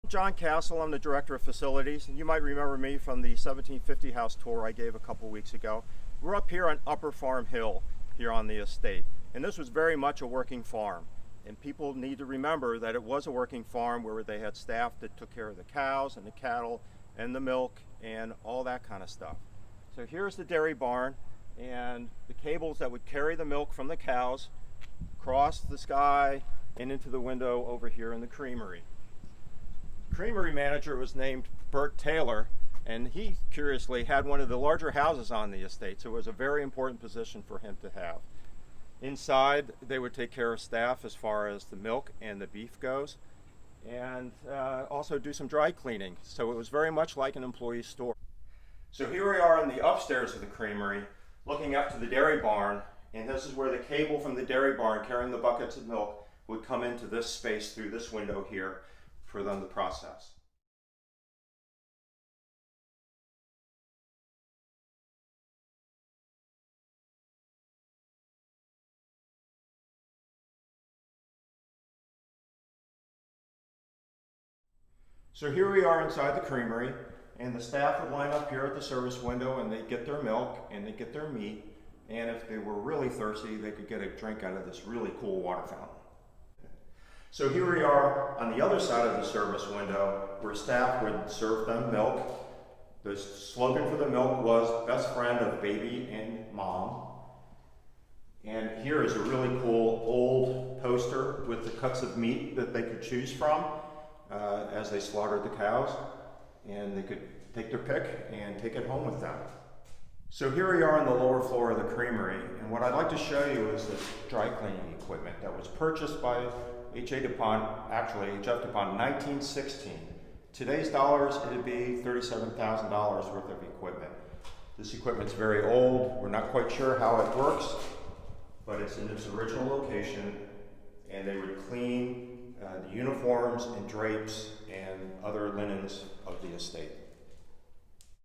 John Castle, I'm the Director of Facilities, and you might remember me from the 1750 house tour I gave a couple weeks ago. We're up here on Upper Farm Hill here on the estate, and this was very much a working farm. And people need to remember that it was a working farm where they had staff that took care of the cows and the cattle and the milk and all that kind of stuff. So here's the dairy barn, and the cables that would carry the milk from the cows across the sky and into the window over here in the creamery. Creamery manager was named Bert Taylor, and he curiously had one of the larger houses on the estate, so it was a very important position for him to have. Inside, they would take care of staff as far as the milk and the beef goes, and also do some dry cleaning, so it was very much like an employee store. So here we are in the upstairs of the creamery, looking up to the dairy barn, and this is where the cable from the dairy barn carrying the buckets of milk would come into this space through this window here for them to process. So here we are inside the creamery, and the staff would line up here at the service window, and they'd get their milk and they'd get their meat, and if they were really thirsty, they could get a drink out of this really cool water fountain. So here we are on the other side of the service window where staff would serve them milk. The slogan for the milk was best friend of baby and mom. And here is a really cool old poster with the cuts of meat that they could choose from as they slaughtered the cows. And they could take their pick and take it home with them. So here we are on the lower floor of the creamery, and what I'd like to show you is this dry cleaning equipment that was purchased by H.A. DuPont, actually H.F. DuPont, in 1916. Today's dollars, it'd be $37,000 worth of equipment. This equipment's very old. We're not quite sure how it works, but it's in its original location, and they would clean the uniforms and drapes and other linens of the estate.